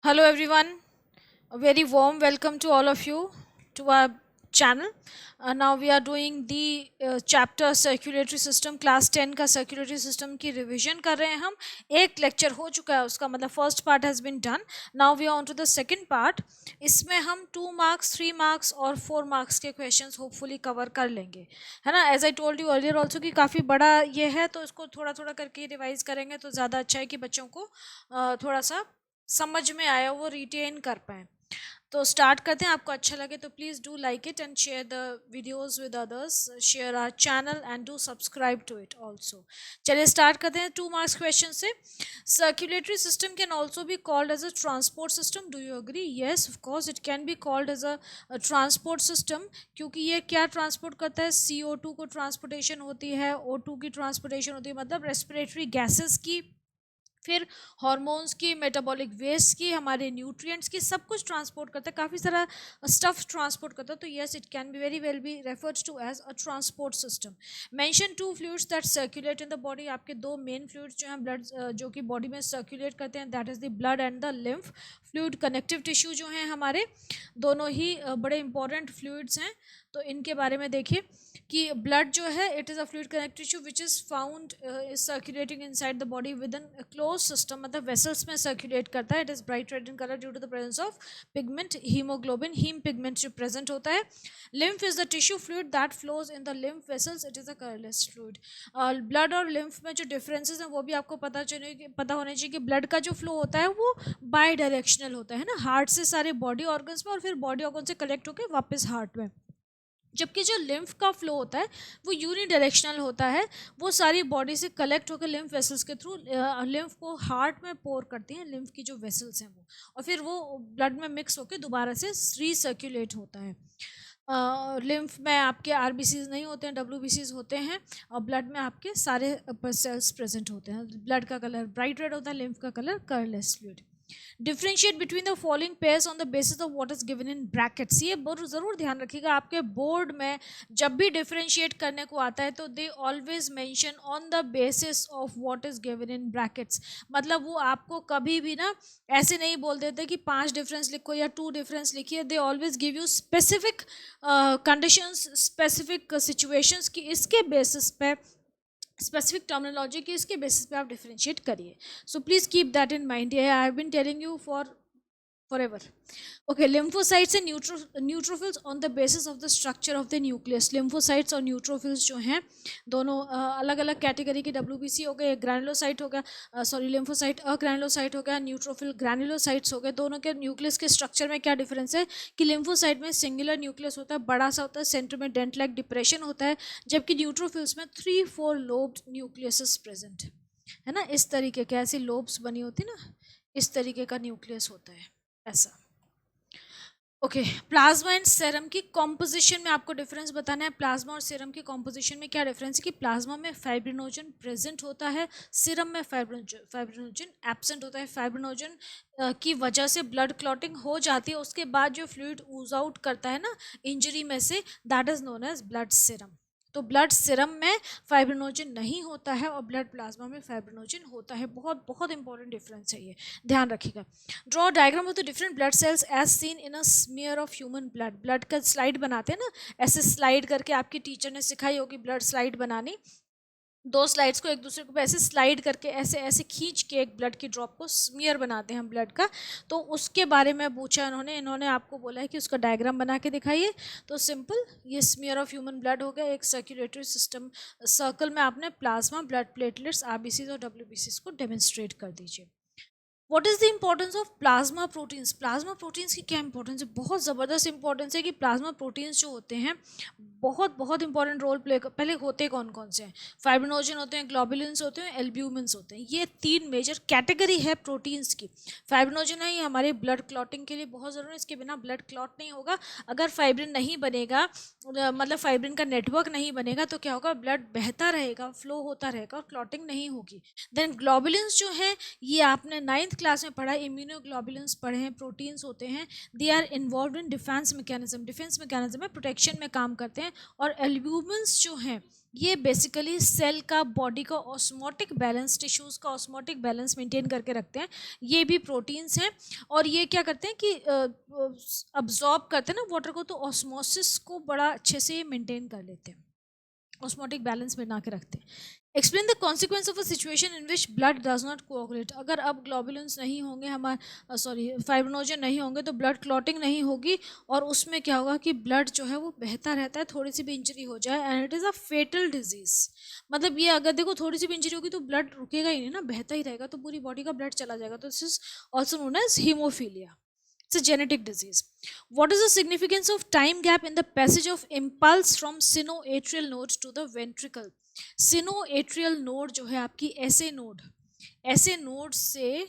Hello everyone, a very warm welcome to all of you to our channel. Now we are doing the chapter circulatory system class 10 का circulatory system की revision कर रहे हैं हम. एक lecture हो चुका है उसका, मतलब first part has been done. Now we are on to the second part. इसमें हम 2 marks, 3 marks और 4 marks के questions hopefully cover कर लेंगे, है ना. As I told you earlier also कि काफ़ी बड़ा ये है, तो इसको थोड़ा थोड़ा करके रिवाइज करेंगे तो ज़्यादा अच्छा है कि बच्चों को थोड़ा सा समझ में आया, वो रिटेन कर पाए. तो स्टार्ट करते हैं. आपको अच्छा लगे तो please do like it and share the videos with others, share our channel and do subscribe to it also. चलिए स्टार्ट करते हैं 2 मार्क्स क्वेश्चन से. Circulatory system can also be called as a transport system. Do you agree? Yes, of course it can be called as a transport system, क्योंकि ये क्या transport करता है? CO2 को ट्रांसपोर्टेशन होती है, O2 की ट्रांसपोर्टेशन होती है, मतलब रेस्पिरेटरी गैसेस की, फिर हार्मोन्स की, मेटाबॉलिक वेस्ट की, हमारे न्यूट्रिएंट्स की, सब कुछ ट्रांसपोर्ट करता है, काफ़ी सारा स्टफ ट्रांसपोर्ट करता है. तो yes, it can be very well be referred to as a transport system. Mention 2 fluids that circulate in the body. आपके 2 मेन फ्लूइड्स जो हैं ब्लड जो कि बॉडी में सर्कुलेट करते हैं, that is the blood and the lymph fluid. Connective tissue जो हैं हमारे, दोनों ही बड़े इंपॉर्टेंट फ्लूइड्स हैं. तो इनके बारे में देखिए कि ब्लड जो है, it is a fluid connective tissue which is found is circulating inside the body within close system, मतलब वेसल्स में सर्कुलेट करता है. It is bright red in colour due to the presence of pigment haemoglobin, haem pigment जो present होता है. Lymph is the tissue fluid that flows in the lymph vessels. It is a colourless fluid. Blood और lymph में जो differences हैं वो भी आपको पता होने चाहिए कि ब्लड का जो फ्लो होता है वो बाई डायरेक्शनल होता है ना, हार्ट से सारे बॉडी ऑर्गन्स में और फिर बॉडी ऑर्गन से कलेक्ट होकर वापस हार्ट में. जबकि जो लिम्फ का फ्लो होता है वो यूनिडायरेक्शनल होता है, वो सारी बॉडी से कलेक्ट होकर लिम्फ वेसल्स के थ्रू लिम्फ को हार्ट में पोर करती हैं, लिम्फ की जो वेसल्स हैं वो, और फिर वो ब्लड में मिक्स होकर दोबारा से रीसर्क्यूलेट होता है. लिम्फ में आपके RBCs नहीं होते हैं, WBCs होते हैं, और ब्लड में आपके सारे सेल्स प्रेजेंट होते हैं. ब्लड का कलर ब्राइट रेड होता है, लिम्फ का colour colourless fluid. Differentiate between the following pairs on the basis of what is given in brackets. ये ज़रूर ध्यान रखिएगा, आपके बोर्ड में जब भी डिफ्रेंशिएट करने को आता है तो they always mention on the basis of what is given in brackets. मतलब वो आपको कभी भी ना ऐसे नहीं बोल देते कि 5 डिफरेंस लिखो या 2 डिफरेंस लिखिए. They always give you specific conditions, specific situations की इसके बेसिस पे, स्पेसिफिक टर्मिनोलॉजी की इसके बेसिस पे आप डिफरेंशिएट करिए. So please keep that in mind. I have been telling you forever. Okay, lymphocytes and neutrophils on the basis of the structure of the nucleus. Lymphocytes और neutrophils जो हैं दोनों अलग अलग कैटेगरी के. WBC हो गए, ग्रैनुलोसाइट हो गया, सॉरी लिम्फोसाइट ग्रैनुलोसाइट हो गया, न्यूट्रोफिल ग्रैनुलोसाइट्स हो गए. दोनों के न्यूक्लियस के स्ट्रक्चर में क्या डिफरेंस है कि लिम्फोसाइट में सिंगुलर न्यूक्लियस होता है, बड़ा सा होता है, सेंटर में डेंट लाइक डिप्रेशन होता है, जबकि न्यूट्रोफिल्स में 3-4 लोब्ड न्यूक्लियस प्रेजेंट है ना. इस तरीके के ऐसी लोब्स बनी होती ना, इस तरीके का न्यूक्लियस होता है ऐसा. ओके, प्लाज्मा एंड सेरम की कॉम्पोजिशन में आपको डिफरेंस बताना है. प्लाज्मा और सीरम की कॉम्पोजिशन में क्या डिफरेंस है कि प्लाज्मा में फाइब्रिनोजन प्रेजेंट होता है, सीरम में फाइब्रिनोजन एब्सेंट होता है. फाइब्रिनोजन की वजह से ब्लड क्लॉटिंग हो जाती है, उसके बाद जो फ्लूइड ऊज आउट करता है ना इंजरी में से, that is known as blood serum. तो ब्लड सीरम में फाइब्रिनोजन नहीं होता है और ब्लड प्लाज्मा में फाइब्रिनोजन होता है. बहुत बहुत इंपॉर्टेंट डिफरेंस है, ये ध्यान रखिएगा. Draw diagram of the different blood cells as seen in a smear of human blood. Blood का स्लाइड बनाते हैं ना, ऐसे स्लाइड करके आपकी टीचर ने सिखाई होगी ब्लड स्लाइड बनानी. 2 स्लाइड्स को एक दूसरे को ऐसे स्लाइड करके ऐसे ऐसे खींच के एक ब्लड की ड्रॉप को स्मीयर बनाते हैं हम ब्लड का. तो उसके बारे में पूछा इन्होंने आपको बोला है कि उसका डायग्राम बना के दिखाइए. तो सिंपल, ये स्मीयर ऑफ ह्यूमन ब्लड हो गया. एक सर्कुलेटरी सिस्टम सर्कल में आपने प्लाज्मा, ब्लड प्लेटलेट्स, RBCs और WBCs को डेमोन्स्ट्रेट कर दीजिए. What is the importance of plasma proteins. Plasma proteins की क्या इंपॉर्टेंस है? बहुत ज़बरदस्त इंपॉर्टेंस है कि प्लाज्मा प्रोटीन्स जो होते हैं बहुत बहुत इंपॉर्टेंट रोल प्ले कर. पहले होते कौन कौन से हैं? फाइब्रिनोजन होते हैं, ग्लोबुलिन्स होते हैं, एल्ब्यूमिन्स होते हैं. ये 3 मेजर कैटेगरी है प्रोटीन्स की. फाइब्रिनोजन है, ये हमारे ब्लड क्लॉटिंग के लिए बहुत ज़रूरी है, इसके बिना ब्लड क्लॉट नहीं होगा. अगर फाइब्रिन नहीं बनेगा, मतलब फाइब्रिन का नेटवर्क नहीं बनेगा तो क्या होगा? ब्लड बहता रहेगा, फ्लो होता रहेगा और क्लॉटिंग नहीं होगी. देन ग्लोबुलिन्स जो है, ये आपने 9th क्लास में पढ़ा, इम्यूनोग्लोबुलिन्स पढ़े हैं, प्रोटीन्स होते हैं, they are involve in defence mechanism, defence mechanism में प्रोटेक्शन में काम करते हैं। और एल्ब्यूमिन्स जो हैं ये बेसिकली सेल का, बॉडी का ऑस्मोटिक बैलेंस, टिश्यूज़ का ऑस्मोटिक बैलेंस मेंटेन करके रखते हैं। ये भी प्रोटीन्स हैं और ये क्या करते हैं कि अब्जॉर्ब करते हैं ना वाटर को, तो ऑस्मोसिस को बड़ा अच्छे से मेंटेन कर लेते हैं, ऑस्मोटिक बैलेंस बना के रखते हैं। Explain the consequence of a situation in which blood does not coagulate. अगर अब ग्लोबुलिन्स नहीं होंगे, हमारे फाइब्रिनोजन नहीं होंगे, तो ब्लड क्लॉटिंग नहीं होगी और उसमें क्या होगा कि ब्लड जो है वो बहता रहता है, थोड़ी सी भी इंजरी हो जाए, and it is a fatal disease. मतलब ये अगर देखो थोड़ी सी भी इंजरी होगी तो ब्लड रुकेगा ही नहीं ना, बहता ही रहेगा, तो पूरी बॉडी का ब्लड चला जाएगा। तो this is also known as haemophilia. It's a genetic disease. What is the significance of time gap in the passage of impulse from sinoatrial node to the ventricle? Sinoatrial node जो है आपकी ऐसे node से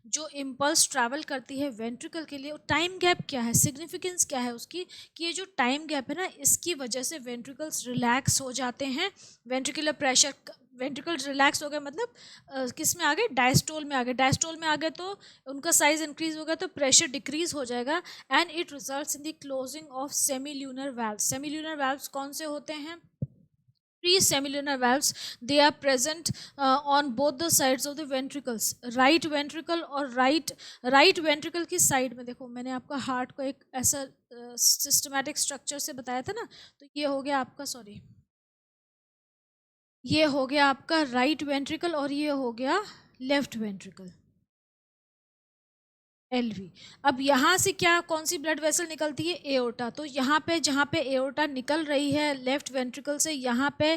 जो impulse travel करती है ventricle के लिए, टाइम गैप क्या है, सिग्निफिकेंस क्या है उसकी, कि ये जो टाइम गैप है ना, इसकी वजह से वेंट्रिकल्स रिलैक्स हो जाते हैं, वेंट्रिकुलर प्रेशर, वेंट्रिकल रिलैक्स हो गए, मतलब किस में आ गए, डायस्टोल में आ गए, डायस्टोल में आ गए तो उनका साइज इंक्रीज हो गया तो प्रेशर डिक्रीज हो जाएगा, and it results in the closing of सेमील्यूनर valves. सेमील्यूनर valves कौन से होते हैं? Pre-semilunar valves, they are present on both the sides of the ventricles, right ventricle और right ventricle की साइड में। देखो मैंने आपका हार्ट को एक ऐसा सिस्टमैटिक स्ट्रक्चर से बताया था ना, तो ये हो गया आपका, सॉरी, ये हो गया आपका राइट वेंट्रिकल और ये हो गया लेफ्ट वेंट्रिकल, एलवी। अब यहाँ से क्या, कौन सी ब्लड वेसल निकलती है? एओर्टा। तो यहाँ पे जहाँ पे एओर्टा निकल रही है लेफ्ट वेंट्रिकल से, यहाँ पे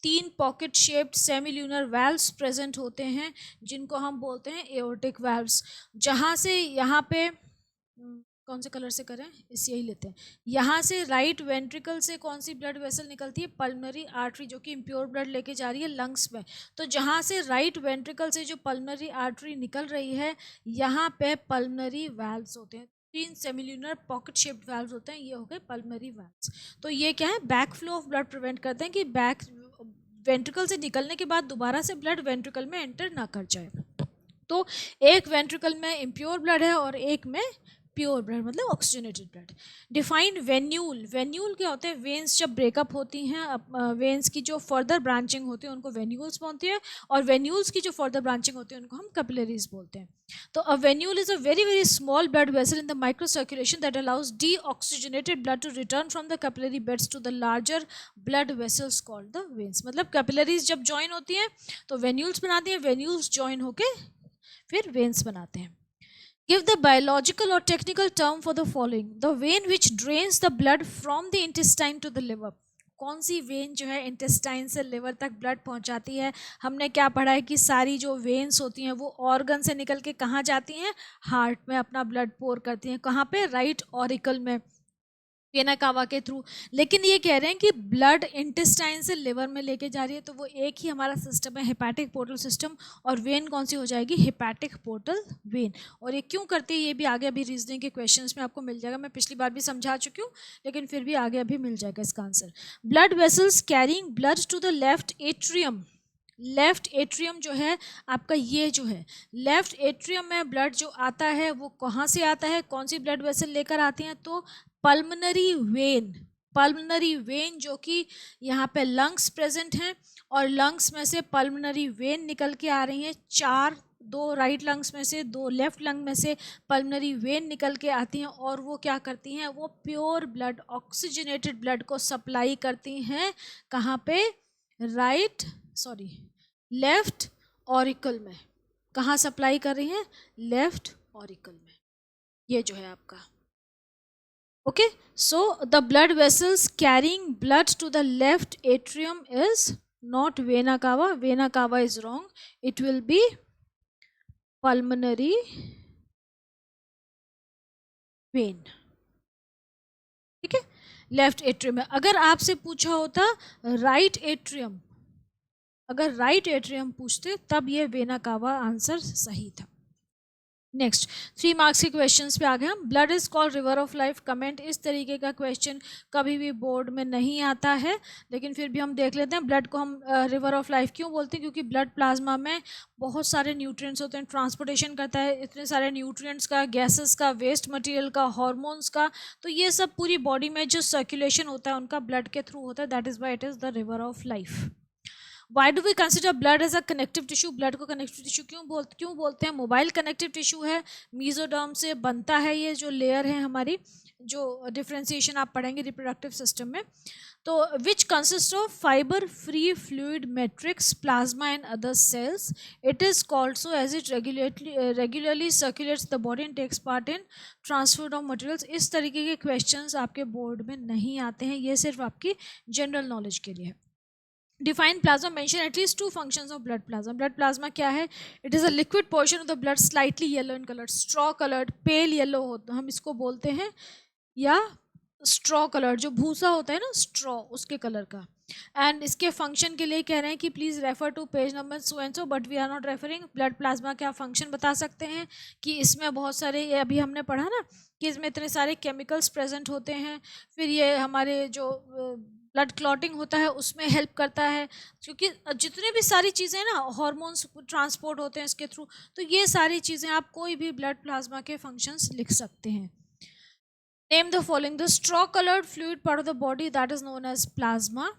3 पॉकेट शेप्ड सेमील्यूनर वाल्व्स प्रेजेंट होते हैं जिनको हम बोलते हैं एओर्टिक वाल्व्स। जहाँ से यहाँ पे कौन से कलर से करें, इस यही लेते हैं। यहाँ से राइट वेंट्रिकल से कौन सी ब्लड वेसल निकलती है? पल्मोनरी आर्टरी, जो कि इम्प्योर ब्लड लेके जा रही है लंग्स में। तो जहाँ से राइट वेंट्रिकल से जो पल्मोनरी आर्टरी निकल रही है, यहाँ पे पल्मोनरी वाल्व्स होते हैं, 3 सेमिल्यूनर पॉकेट शेप्ड वाल्व्स होते हैं, ये हो गए पल्मोनरी वाल्व्स। तो ये क्या है, back flow of blood prevent करते हैं कि बैक वेंट्रिकल से निकलने के बाद दोबारा से ब्लड वेंट्रिकल में एंटर ना कर जाए। तो एक वेंट्रिकल में इम्प्योर ब्लड है और एक में प्योर ब्लड, मतलब oxygenated blood. Defined venule, venule क्या होते हैं? वेन्स जब ब्रेकअप होती हैं, वेन्स की जो फर्दर ब्रांचिंग होती है उनको वेन्यूल्स बोलते हैं, और वेन्यूल्स की जो फर्दर ब्रांचिंग होती है उनको हम कैपिलरीज बोलते हैं। तो a venule is a very small blood vessel in the microcirculation that allows deoxygenated blood to return from the capillary beds to the larger blood vessels called the veins. मतलब capillaries जब join होती हैं तो venules बनाती हैं, venules join होके फिर veins बनाते हैं। Give the biological or technical term for the following. The vein which drains the blood from the intestine to the liver. कौन सी वेन जो है इंटेस्टाइन से लिवर तक ब्लड पहुंचाती है? हमने क्या पढ़ा है कि सारी जो वेन्स होती हैं वो ऑर्गन से निकल के कहाँ जाती हैं? हार्ट में अपना ब्लड पोर करती हैं। कहाँ पे? राइट ऑरिकल में, वेना कावा के थ्रू। लेकिन ये कह रहे हैं कि ब्लड इंटेस्टाइन से लिवर में लेके जा रही है, तो वो एक ही हमारा सिस्टम है, हेपैटिक पोर्टल सिस्टम, और वेन कौन सी हो जाएगी? Hepatic portal vein. और ये क्यों करती है ये भी आगे अभी रीजनिंग के क्वेश्चंस में आपको मिल जाएगा, मैं पिछली बार भी समझा चुकी हूँ लेकिन फिर भी आगे अभी मिल जाएगा इसका answer. Blood vessels carrying blood to the left atrium, left atrium जो है आपका, ये जो है लेफ्ट एट्रियम में ब्लड जो आता है वो कहाँ से आता है? कौन सी ब्लड वेसल लेकर आती हैं? तो पल्मोनरी वेन, पल्मोनरी वेन जो कि यहाँ पे लंग्स प्रेजेंट हैं, और लंग्स में से पल्मोनरी वेन निकल के आ रही हैं, 4, 2 राइट लंग्स में से, 2 लेफ्ट लंग में से पल्मोनरी वेन निकल के आती हैं, और वो क्या करती हैं? वो प्योर ब्लड, ऑक्सीजनेटेड ब्लड को सप्लाई करती हैं। कहाँ पे? राइट, सॉरी, लेफ्ट ऑरिकल में। कहाँ सप्लाई कर रही हैं? लेफ्ट ऑरिकल में। ये जो है आपका, okay, so the blood vessels carrying blood to the left atrium is not vena cava, vena cava is wrong, it will be pulmonary vein, ठीक है, लेफ्ट एट्रियम में। अगर आपसे पूछा होता राइट एट्रियम, अगर राइट एट्रियम पूछते तब ये वेना कावा आंसर सही था। नेक्स्ट 3 मार्क्स के क्वेश्चंस पे आ गए हम। Blood is called river of life, comment. इस तरीके का क्वेश्चन कभी भी बोर्ड में नहीं आता है, लेकिन फिर भी हम देख लेते हैं। ब्लड को हम रिवर ऑफ लाइफ क्यों बोलते हैं? क्योंकि ब्लड प्लाज्मा में बहुत सारे न्यूट्रिएंट्स होते हैं, ट्रांसपोर्टेशन करता है इतने सारे न्यूट्रिएंट्स का, गैसेस का, वेस्ट मटेरियल का, हार्मोन्स का। तो ये सब पूरी बॉडी में जो सर्कुलेशन होता है उनका ब्लड के थ्रू होता है। That is why it is the river of life. Why do we consider blood as a connective tissue? Blood को कनेक्टिव टिश्यू क्यों बोलते हैं? मोबाइल कनेक्टिव टिश्यू है, मीजोडर्म से बनता है ये जो लेयर है हमारी, जो डिफ्रेंसिएशन आप पढ़ेंगे रिप्रोडक्टिव सिस्टम में। तो which consist of fibre free fluid matrix plasma and other cells, it is called so as it regularly circulates the body and takes part in transfer of materials. इस तरीके के questions आपके board में नहीं आते हैं, ये सिर्फ आपकी जनरल नॉलेज के लिए है। Define plasma, mention at least 2 functions of blood plasma. Blood plasma क्या है? It is a liquid portion of the blood slightly yellow in colour, straw coloured, pale yellow होता हम इसको बोलते हैं, या स्ट्रॉ कलर जो भूसा होता है ना स्ट्रॉ, उसके कलर का। एंड इसके फंक्शन के लिए कह रहे हैं कि please refer to page number so and so, but we are not referring. Blood plasma क्या फंक्शन बता सकते हैं कि इसमें बहुत सारे, ये अभी हमने पढ़ा ना कि इसमें इतने सारे केमिकल्स प्रेजेंट होते हैं, फिर ये हमारे जो ब्लड क्लॉटिंग होता है उसमें हेल्प करता है, क्योंकि जितने भी सारी चीज़ें ना हार्मोन्स ट्रांसपोर्ट होते हैं इसके थ्रू। तो ये सारी चीज़ें आप कोई भी ब्लड प्लाज्मा के फंक्शंस लिख सकते हैं। Name the following: the straw colored fluid part of the body that is known as plasma.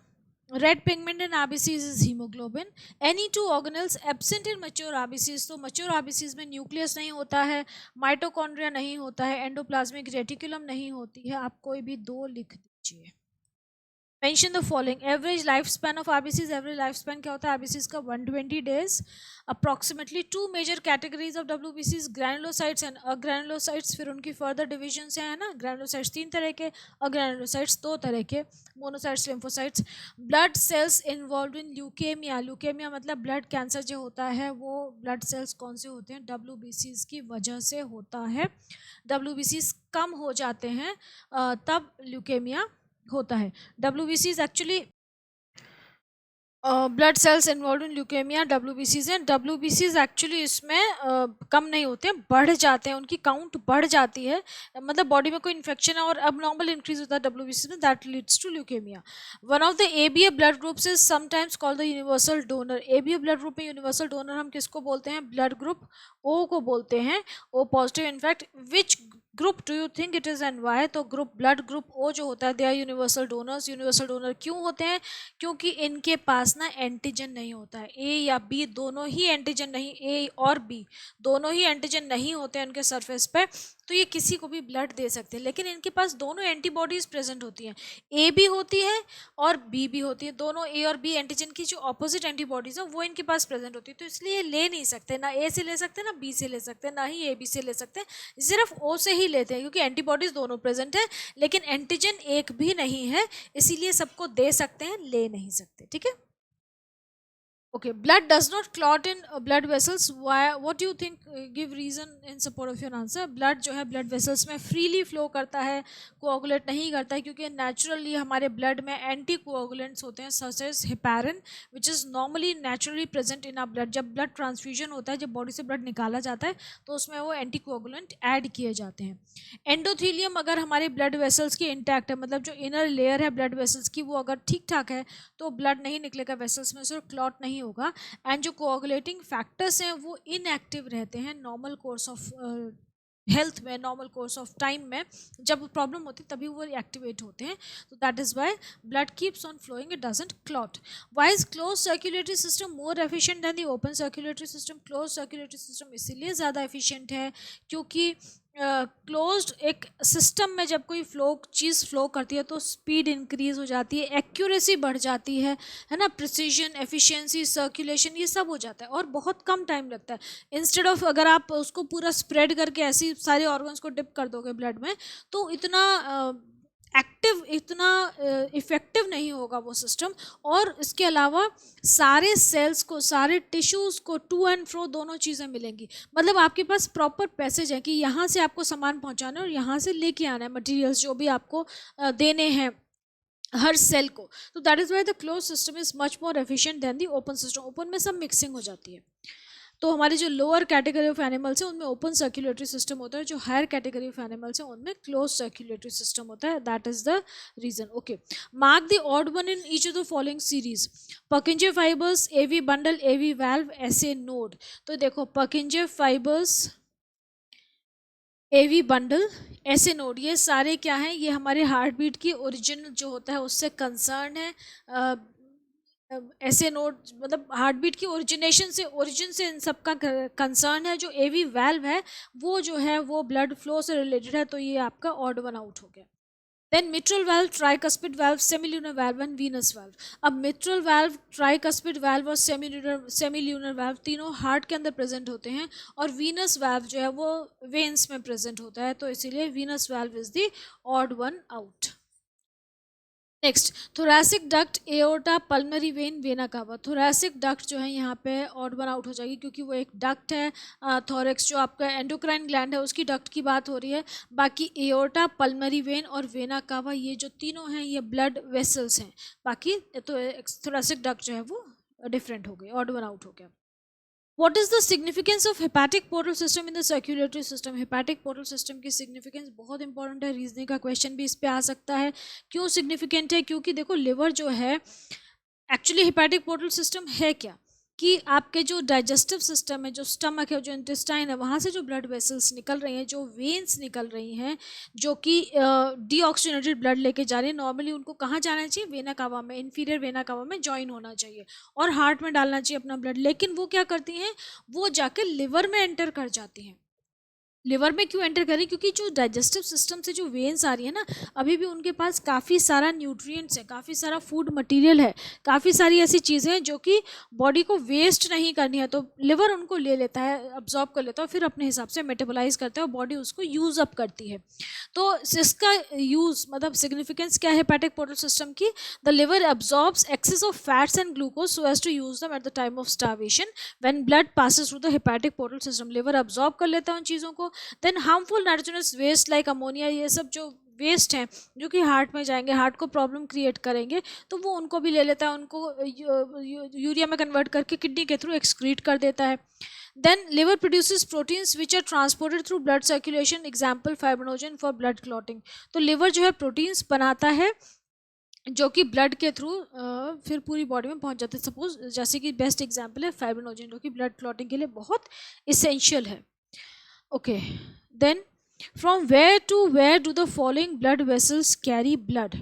Red pigment in RBCs is hemoglobin. Any two organelles absent in mature RBCs, तो mature RBCs में nucleus नहीं होता है, mitochondria नहीं होता है, endoplasmic reticulum नहीं होती है। आप कोई भी 2 लिख दीजिए। Mention the following: average life span of RBCs. Average life span क्या होता है आरबीसीज का? 120 days approximately. 2 major categories of डब्ल्यूबीसीज, ग्रैनुलोसाइट्स एंड अग्रैनुलोसाइट्स। फिर उनकी फर्दर डिविजन है ना, ग्रैनुलोसाइट्स 3 तरह के, अग्रैनुलोसाइट्स 2 तरह के, monocytes, lymphocytes. Blood cells involve in leukaemia. Leukaemia मतलब ब्लड कैंसर जो होता है वो ब्लड सेल्स कौन से होते हैं? डब्ल्यूबीसीज की वजह से होता है। डब्ल्यूबीसीज कम हो जाते हैं तब ल्यूकेमिया होता है। WBCs actually blood cells involve in leukaemia, WBCs हैं। WBCs एक्चुअली इसमें कम नहीं होते हैं, बढ़ जाते हैं, उनकी काउंट बढ़ जाती है। मतलब बॉडी में कोई इन्फेक्शन है और अब नॉर्मल इंक्रीज होता है WBCs में, that leads to leukaemia. One of the ABA blood groups is sometimes called the universal donor. ABA blood group में यूनिवर्सल डोनर हम किसको बोलते हैं? ब्लड ग्रुप O को बोलते हैं, O positive. In fact which group do you think it is and why? तो group blood group O जो होता है they are universal donors. Universal donor क्यों होते हैं? क्योंकि इनके पास ना एंटीजन नहीं होता है। A या B दोनों ही एंटीजन नहीं, A और B दोनों ही एंटीजन नहीं होते हैं उनके सरफेस पे, तो ये किसी को भी ब्लड दे सकते हैं। लेकिन इनके पास दोनों एंटीबॉडीज प्रेजेंट होती हैं, A भी होती है और B भी होती है। दोनों A और B एंटीजन की जो ऑपोजिट एंटीबॉडीज है वो इनके पास प्रेजेंट होती है, तो इसलिए ले नहीं सकते, ना A से ले सकते ना B से ले सकते, ना ही AB से ले सकते, सिर्फ O से ही लेते हैं, क्योंकि एंटीबॉडीज दोनों प्रेजेंट है लेकिन एंटीजन एक भी नहीं है, इसीलिए सबको दे सकते हैं, ले नहीं सकते। ठीक है, okay. Blood does not clot in blood vessels. Why? What do you think? Give reason in support of your answer. Blood जो है blood vessels में freely flow करता है, coagulate नहीं करता है, क्योंकि naturally हमारे blood में anticoagulants होते हैं such as heparin, which is normally naturally present in our blood. जब blood transfusion होता है, जब body से blood निकाला जाता है, तो उसमें वो anticoagulant add किए जाते हैं। एंडोथीलियम अगर हमारे ब्लड वेसल्स की इंटैक्ट है, मतलब जो इनर लेयर है ब्लड वेसल्स की वो अगर ठीक ठाक है, तो ब्लड नहीं निकलेगा वेसल्स में से और क्लॉट नहीं होगा। एंड जो कोआगुलेटिंग फैक्टर्स हैं वो इनएक्टिव रहते हैं नॉर्मल कोर्स ऑफ हेल्थ में, नॉर्मल कोर्स ऑफ टाइम में। जब प्रॉब्लम होती है तभी वो एक्टिवेट होते हैं, तो that is why blood keeps on flowing, it doesn't clot. Why is close circulatory system more efficient than the open circulatory system? Close circulatory system इसीलिए ज़्यादा एफिशिएंट है क्योंकि क्लोज्ड एक सिस्टम में जब कोई चीज़ फ्लो करती है तो स्पीड इंक्रीज हो जाती है, एक्यूरेसी बढ़ जाती है ना, प्रिसीजन, एफिशिएंसी, सर्कुलेशन, ये सब हो जाता है और बहुत कम टाइम लगता है। इंस्टेड ऑफ अगर आप उसको पूरा स्प्रेड करके ऐसी सारे ऑर्गन्स को डिप कर दोगे ब्लड में, तो इतना एक्टिव, इतना इफ़ेक्टिव नहीं होगा वो सिस्टम। और इसके अलावा सारे सेल्स को, सारे टिश्यूज़ को टू एंड फ्रो दोनों चीज़ें मिलेंगी। मतलब आपके पास प्रॉपर पैसेज है कि यहाँ से आपको सामान पहुँचाना है और यहाँ से लेके आना है मटेरियल्स जो भी आपको देने हैं हर सेल को। तो that is why the close system is much more efficient then the open system. Open में सब मिक्सिंग हो जाती है। तो हमारी जो लोअर कैटेगरी ऑफ एनिमल्स है उनमें ओपन सर्कुलेटरी सिस्टम होता है, जो हायर कैटेगरी ऑफ एनिमल्स है उनमें क्लोज सर्कुलेटरी सिस्टम होता है. That is the reason. Okay, mark the odd one in each of the following series. Purkinje fibres, AV bundle, AV valve, SA node. तो देखो Purkinje fibres, AV bundle, SA node, ये सारे क्या हैं, ये हमारे हार्ट बीट की origin जो होता है उससे कंसर्न है. ऐसे नोड मतलब हार्ट बीट की ओरिजिन से इन सब का कंसर्न है. जो एवी वाल्व है वो जो है वो ब्लड फ्लो से रिलेटेड है, तो ये आपका ऑड वन आउट हो गया. Then mitral valve, tricuspid valve, semilunar valve and venous valve. अब मिट्रल वाल्व, ट्राइकस्पिड वाल्व और सेमिल्यूनर वाल्व तीनों हार्ट के अंदर प्रेजेंट होते हैं, और वीनस वाल्व जो है वो वेन्स में प्रेजेंट होता है, तो इसीलिए Venus valve is the odd one out. Next, thoracic duct, aorta, pulmonary when, vena cava. Thoracic duct जो है यहाँ पे ऑड वन आउट हो जाएगी क्योंकि वो एक डक्ट है. थोरेक्स जो आपका एंडोक्राइन ग्लैंड है उसकी डक्ट की बात हो रही है. बाकी एओर्टा, पल्मनरी वेन और वेना कावा ये जो तीनों हैं ये ब्लड वेसल्स हैं. बाकी तो थोरैसिक डक्ट जो है वो डिफरेंट हो गई, ऑड वन आउट हो गया. What is the significance of hepatic portal system in the circulatory system? Hepatic portal system की significance बहुत इंपॉर्टेंट है. रीजनिंग का क्वेश्चन भी इस पे आ सकता है. क्यों सिग्निफिकेंट है? क्योंकि देखो लिवर जो है एक्चुअली हेपेटिक पोर्टल सिस्टम है क्या, कि आपके जो डाइजेस्टिव सिस्टम है, जो स्टमक है, जो इंटेस्टाइन है, वहाँ से जो ब्लड वेसल्स निकल रही हैं, जो वेन्स निकल रही हैं, जो कि डीऑक्सीजनेटेड ब्लड लेके जा रही है, नॉर्मली उनको कहाँ जाना चाहिए, वेना कावा में, इन्फीरियर वेना कावा में ज्वाइन होना चाहिए और हार्ट में डालना चाहिए अपना ब्लड. लेकिन वो क्या करती हैं, वो जाके लिवर में एंटर कर जाती हैं. लिवर में क्यों एंटर करें? क्योंकि जो डाइजेस्टिव सिस्टम से जो वेन्स आ रही है ना, अभी भी उनके पास काफ़ी सारा न्यूट्रिएंट्स है, काफ़ी सारा फूड मटेरियल है, काफ़ी सारी ऐसी चीज़ें हैं जो कि बॉडी को वेस्ट नहीं करनी है, तो लिवर उनको ले लेता है, अब्जॉर्ब कर लेता है, फिर अपने हिसाब से मेटाबोलाइज करता है और बॉडी उसको यूज़ अप करती है. तो इसका यूज़ मतलब सिग्निफिकेंस क्या है हेपेटिक पोर्टल सिस्टम की? The liver absorbs excess of fats and glucose so as to use them at the time of starvation when blood passes through the hepatic portal system. Liver absorb कर लेता है उन चीज़ों को. Then harmful nitrogenous waste like ammonia, ये सब जो waste हैं जो कि हार्ट में जाएंगे, हार्ट को प्रॉब्लम क्रिएट करेंगे, तो वो उनको भी ले लेता है, उनको यूरिया में कन्वर्ट करके किडनी के थ्रू एक्सक्रीट कर देता है. Then liver produces proteins which are transported through blood circulation, example fibrinogen for blood clotting. तो लिवर जो है प्रोटीन्स बनाता है जो कि ब्लड के थ्रू फिर पूरी बॉडी में पहुंच जाते हैं. सपोज जैसे कि बेस्ट एग्जाम्पल है फाइब्रिनोजन, जो कि ब्लड क्लॉटिंग के लिए बहुत इसेंशियल है. Okay, then from where to where do the following blood vessels carry blood?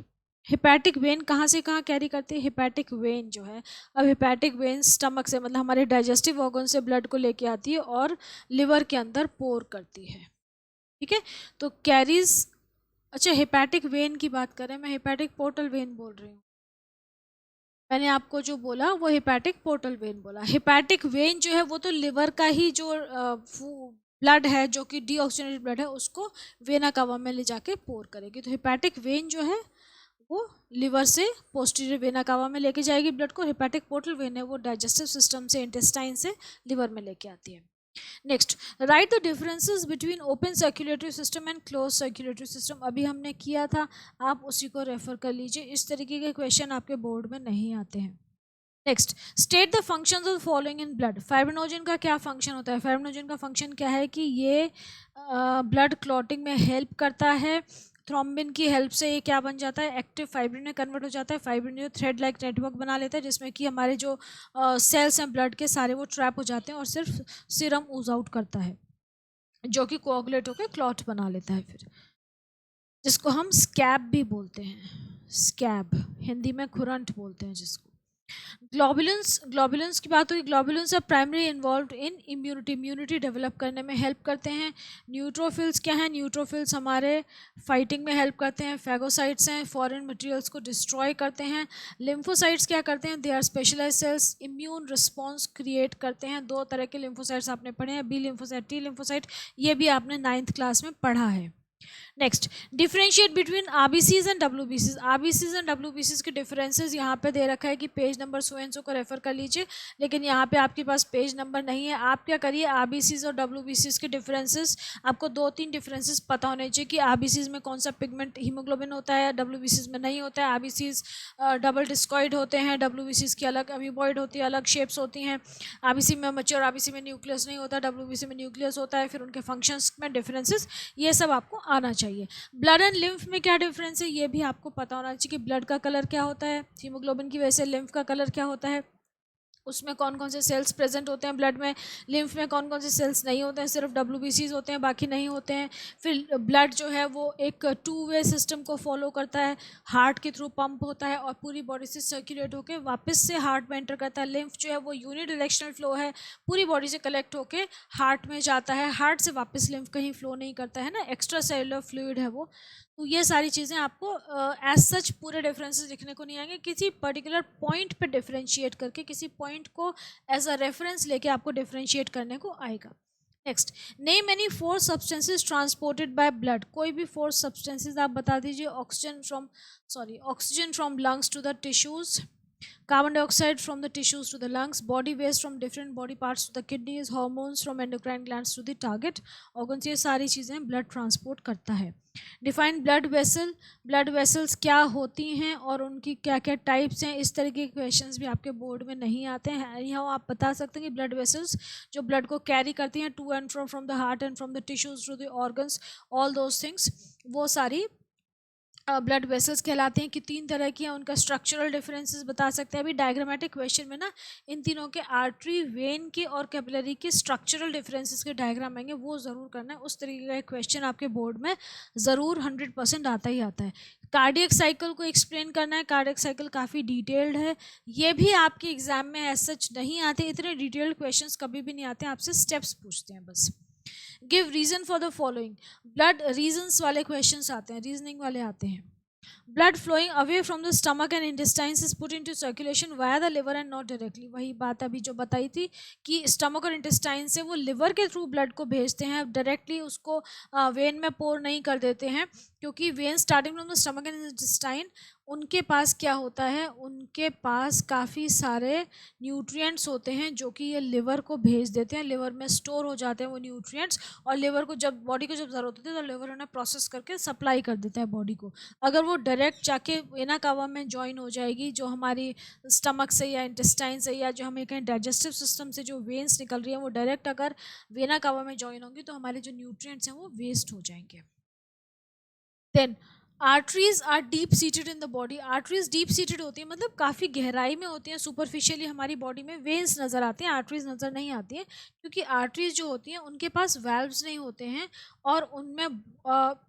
Hepatic vein कहाँ से कहाँ कैरी करती है? हेपेटिक वेन जो है, अब हेपेटिक वेन स्टमक से मतलब हमारे डाइजेस्टिव ऑर्गन से ब्लड को लेके आती है और लिवर के अंदर पोर करती है. ठीक है, तो कैरीज. अच्छा, हेपेटिक वेन की बात करें, मैं हेपेटिक पोर्टल वेन बोल रही हूँ. मैंने आपको जो बोला वो हेपेटिक पोर्टल वेन बोला. हेपेटिक वेन जो है वो तो लिवर का ही जो ब्लड है, जो कि डीऑक्सीजनेटेड ब्लड है, उसको वेना कावा में ले जाके पोर करेगी. तो हेपेटिक वेन जो है वो लिवर से पोस्टीरियर वेना कावा में लेके जाएगी ब्लड को. हेपेटिक पोर्टल वेन है वो डाइजेस्टिव सिस्टम से, इंटेस्टाइन से लिवर में लेके आती है. Next, right the differences between open circulatory system and close circulatory system. अभी हमने किया था, आप उसी को रेफर कर लीजिए. इस तरीके के क्वेश्चन आपके बोर्ड में नहीं आते हैं. Next, state the functions of following in blood. Fibrinogen का क्या फंक्शन होता है? फाइब्रिनोजन का फंक्शन क्या है कि ये ब्लड क्लॉटिंग में हेल्प करता है. थ्रोम्बिन की हेल्प से ये क्या बन जाता है? एक्टिव फाइब्रिन में कन्वर्ट हो जाता है. फाइब्रिन जो थ्रेड लाइक नेटवर्क बना लेता है जिसमें कि हमारे जो सेल्स हैं ब्लड के सारे वो ट्रैप हो जाते हैं और सिर्फ सीरम ऊज आउट करता है, जो कि कोआगुलेट होकर क्लॉट बना लेता है फिर, जिसको हम स्कैब भी बोलते हैं. स्कैब हिंदी में खुरंट बोलते हैं जिसको. ग्लोबुलेंस की बात हुई. Globulins are primary involve in immunity develop करने में हेल्प करते हैं. न्यूट्रोफिल्स क्या है? न्यूट्रोफिल्स हमारे फाइटिंग में हेल्प करते हैं. फैगोसाइट्स हैं, फॉरेन मटेरियल्स को डिस्ट्रॉय करते हैं. लिम्फोसाइट्स क्या करते हैं? They are specialised cells, immune response create करते हैं. दो तरह के लिम्फोसाइट्स आपने पढ़े हैं, बी लिम्फोसाइट, टी लिम्फोसाइट. ये भी आपने 9th क्लास में पढ़ा है. Next, differentiate between RBCs and डब्ल्यूबीसीज। आरबीसीज एंड डब्ल्यूबीसीज के डिफरेंसेस यहाँ पे दे रखा है कि page number so and so को रेफर कर लीजिए, लेकिन यहाँ पे आपके पास पेज नंबर नहीं है। आप क्या करिए, आरबीसीज और डब्ल्यूबीसीज के डिफरेंसेस आपको 2-3 डिफरेंसेस पता होने चाहिए कि आरबीसीज में कौन सा पिगमेंट हीमोग्लोबिन होता है, डब्ल्यूबीसीज में नहीं होता है। आरबीसीज डबल डिस्कॉइड होते हैं, डब्ल्यूबीसीज की अलग अमीबॉइड होती है, अलग शेप्स होती हैं। आरबीसी में मैच्योर आरबीसी में न्यूक्लियस नहीं होता, डब्ल्यूबीसी में न्यूक्लियस होता है। फिर उनके फंक्शंस में डिफरेंसेस, ये सब आपको आना चाहिए। ब्लड एंड लिम्फ में क्या डिफरेंस है ये भी आपको पता होना चाहिए कि ब्लड का कलर क्या होता है, हीमोग्लोबिन की वजह से लिम्फ का कलर क्या होता है, उसमें कौन कौन से सेल्स प्रेजेंट होते हैं ब्लड में, लिम्फ में कौन कौन से सेल्स नहीं होते हैं, सिर्फ डब्ल्यूबीसीज होते हैं बाकी नहीं होते हैं। फिर ब्लड जो है वो एक 2 वे सिस्टम को फॉलो करता है, हार्ट के थ्रू पंप होता है और पूरी बॉडी से सर्कुलेट होकर वापस से हार्ट में एंटर करता है। लिम्फ जो है वो यूनिडायरेक्शनल फ्लो है, पूरी बॉडी से कलेक्ट होकर हार्ट में जाता है, हार्ट से वापस लिम्फ कहीं फ्लो नहीं करता है ना, एक्स्ट्रा सेलुलर फ्लूइड है वो। तो ये सारी चीज़ें आपको एज सच पूरे डिफरेंसेस दिखने को नहीं आएंगे, किसी पर्टिकुलर पॉइंट पे डिफरेंशिएट करके, किसी पॉइंट को एज अ रेफरेंस लेके आपको डिफरेंशिएट करने को आएगा। Next, name any 4 substances transported by blood. कोई भी 4 सब्सटेंसेस आप बता दीजिए। Oxygen from lungs to the tissues, carbon dioxide from the tissues to the lungs, body waste from different body parts to the kidneys, hormones from endocrine glands to the target organs, ये सारी चीज़ें blood transport करता है। Define blood vessel. Blood vessels क्या होती हैं और उनकी क्या क्या टाइप्स हैं, इस तरीके के क्वेश्चंस भी आपके बोर्ड में नहीं आते हैं। यहाँ आप बता सकते हैं कि ब्लड वेसल्स जो ब्लड को कैरी करती हैं to and from the heart and from the tissues to the organs, all those things, वो सारी ब्लड वेसल्स कहलाते हैं कि 3 तरह की हैं। उनका स्ट्रक्चरल डिफरेंसेस बता सकते हैं। अभी डायग्रामेटिक क्वेश्चन में ना इन तीनों के आर्टरी, वेन के और कैपिलरी के स्ट्रक्चरल डिफरेंसेस के डायग्राम आएंगे, वो ज़रूर करना है। उस तरीके का एक क्वेश्चन आपके बोर्ड में ज़रूर 100% आता ही आता है। कार्डियक साइकिल को एक्सप्लेन करना है। कार्डियक साइकिल काफ़ी डिटेल्ड है, ये भी आपके एग्जाम में एज सच नहीं आते, इतने डिटेल्ड क्वेश्चंस कभी भी नहीं आते, आपसे स्टेप्स पूछते हैं बस। Give reason for the following. Blood reasons वाले क्वेश्चंस आते हैं, रीजनिंग वाले आते हैं। Blood flowing away from the stomach and intestines is put into circulation via the liver and not directly. वही बात अभी जो बताई थी कि स्टमक और इंटेस्टाइन से वो लिवर के थ्रू ब्लड को भेजते हैं, डायरेक्टली उसको वेन में पोर नहीं कर देते हैं, क्योंकि when starting from the stomach and intestine, उनके पास क्या होता है, उनके पास काफ़ी सारे न्यूट्रिएंट्स होते हैं जो कि ये लिवर को भेज देते हैं, लिवर में स्टोर हो जाते हैं वो न्यूट्रिएंट्स, और लिवर को जब बॉडी को जब ज़रूरत होती है तो लिवर उन्हें प्रोसेस करके सप्लाई कर देता है बॉडी को। अगर वो डायरेक्ट जाके वेना कावा में ज्वाइन हो जाएगी, जो हमारी स्टमक से या इंटेस्टाइन से या जो हमें कहीं डाइजेस्टिव सिस्टम से जो वेन्स निकल रही है वो डायरेक्ट अगर वेना कावा में ज्वाइन होंगी तो हमारे जो न्यूट्रिएंट्स हैं वो वेस्ट हो जाएंगे। Then arteries are deep seated in the body. Arteries deep seated होती है मतलब काफ़ी गहराई में होती हैं, सुपरफिशियली हमारी बॉडी में वेन्स नज़र आते हैं, आर्टरीज नज़र नहीं आती हैं, क्योंकि आर्टरीज जो होती हैं उनके पास वाल्व्स नहीं होते हैं और उनमें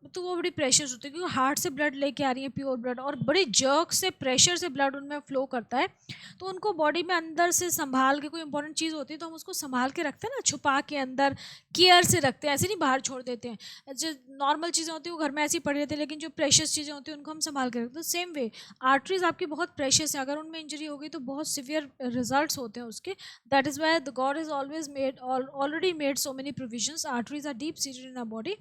तो वो बड़ी प्रेशर्स होती है, क्योंकि हार्ट से ब्लड लेके आ रही है प्योर ब्लड और बड़ी जर्क से प्रेशर से ब्लड उनमें फ्लो करता है, तो उनको बॉडी में अंदर से संभाल के, कोई इंपॉर्टेंट चीज़ होती है तो हम उसको संभाल के रखते हैं ना, छुपा के अंदर केयर से रखते हैं, ऐसे नहीं बाहर छोड़ देते हैं। जो नॉर्मल चीज़ें होती हैं वो घर में ऐसी पड़ी रहती है, लेकिन जो प्रेशियस चीज़ें होती हैं उनको हम संभाल के रखते हैं। सेम वे आर्टरीज आपकी बहुत प्रेशियस है, अगर उनमें इंजरी हो गई तो बहुत सिवियर रिजल्ट्स होते हैं उसके। That is why the god is always made already made so many provisions. Arteries are deep seated in our body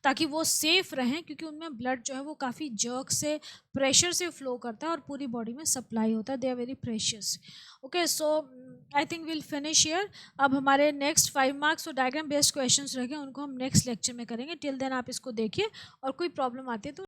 ताकि वो सेफ रहें, क्योंकि उनमें ब्लड जो है वो काफ़ी जर्क से, प्रेशर से फ्लो करता है और पूरी बॉडी में सप्लाई होता है। They are very precious. Okay, so I think will finish here. अब हमारे नेक्स्ट 5 मार्क्स और डायग्राम बेस्ड क्वेश्चंस रह गए, उनको हम नेक्स्ट लेक्चर में करेंगे। टिल देन आप इसको देखिए और कोई प्रॉब्लम आती है तो